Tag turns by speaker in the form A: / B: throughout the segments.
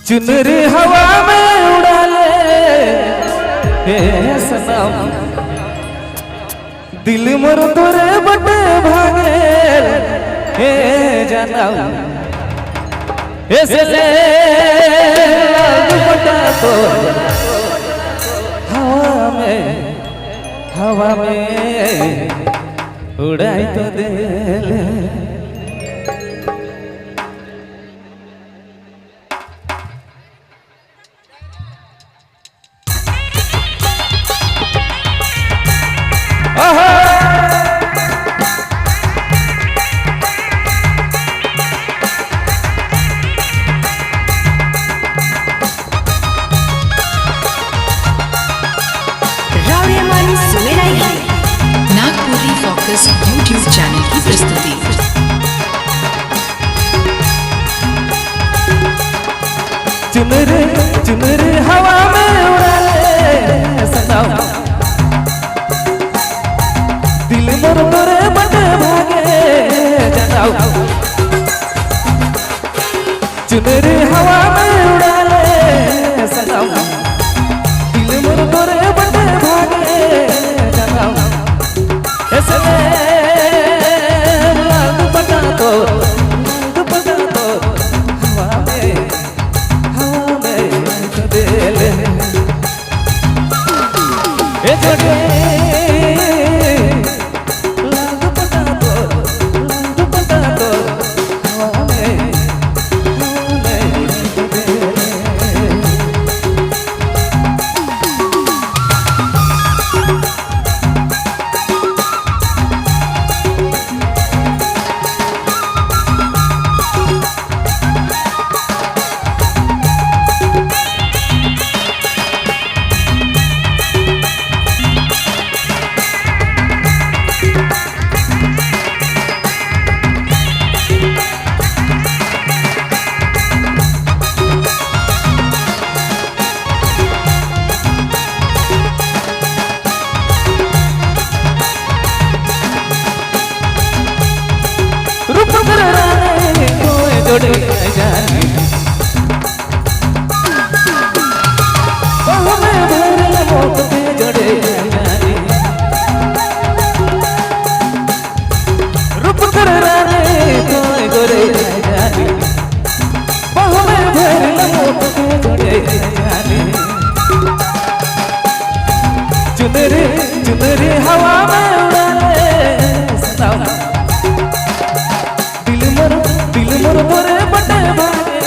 A: चुनरी हवा में उड़ा ले हे सनम, दिल मोर तोरे बटे भागे हे जनम, इसले बटा तो हवा में उड़ाई तो दे ले।
B: नागपुरी फोकस यूट्यूब चैनल की प्रस्तुति।
A: चुनरी चुनरी हवा में उड़ा ले सनम, दिल मोर तोरे बटे भागे जनम, चुनरी हवा में उड़ा ले सनम, दिल मोर तोरे बटे भागे जनम, इसलिए दुपट्टा तो हवा में तो दे ले। ए जोड़े दुपट्टा तो हवा में तो दे ले। जोड़े जाने में भरल मोट पे जोड़े जाने, रूप कर राने कोई जोड़े जाने, में भरल मोट पे जोड़े जाने, चुनरी चुनरी हवा में उड़ा ले सनम, दिल मोर तोरे बटे भागे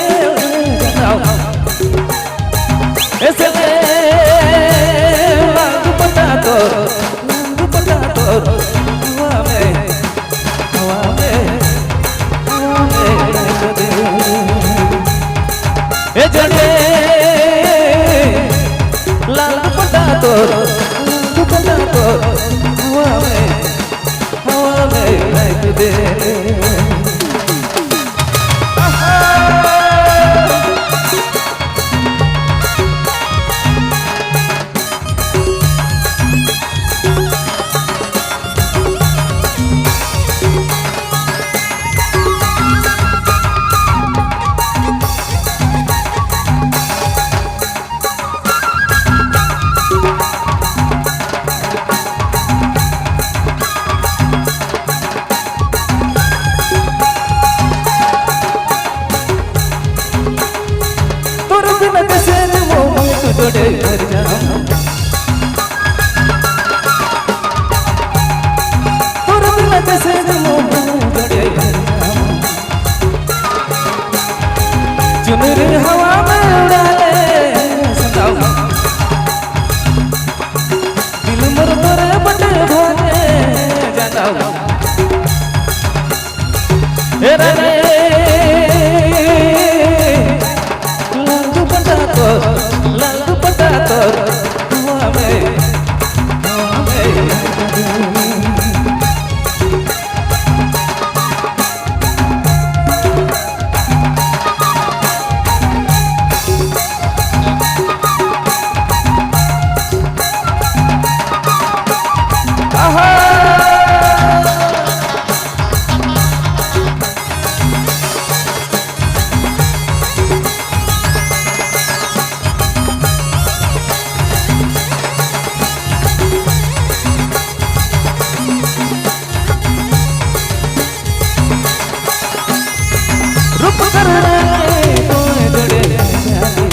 A: कर रहे तोय जोड़े जानी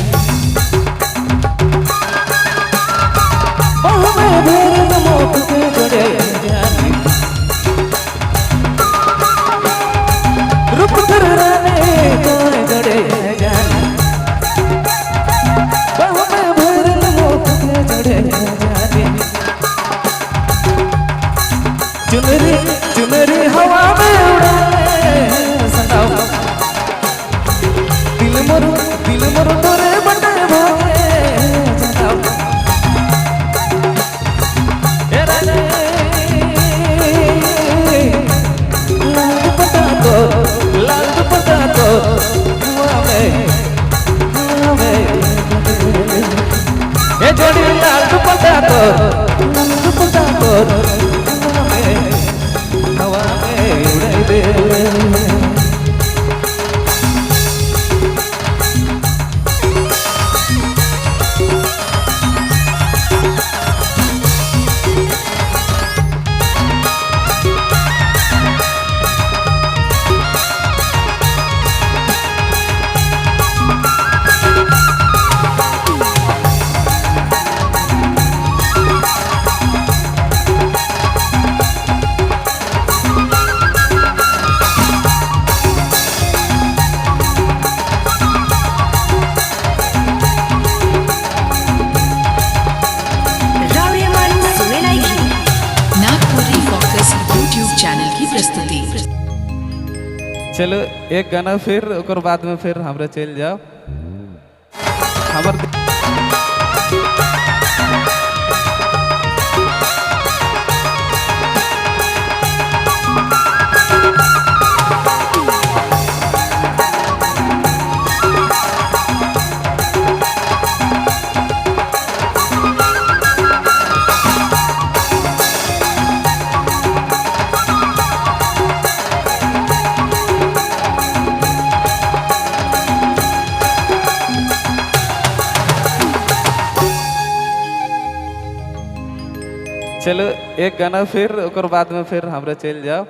A: बहु में भेर नमोक के जोड़े जानी रूप कर रहे तोय जोड़े जानी बहु में भेर नमोक के जोड़े जानी चुनरी चुनरी हवा में उड़ाए सताओ दिल मरो तोरे बटे भागे सताओ ए रानी लाल दुपट्टा तो हुआ में ए जोड़ी लाल दुपट्टा तो हवा में उड़ाई दे
B: नागपुरी फोकस यूट्यूब चैनल की प्रस्तुति।
A: चलो एक गाना फिर ओकर बाद में फिर हमरा चल जाओ हमर चलो एक गाना फिर ओकर बाद में फिर हमरा चल जाओ।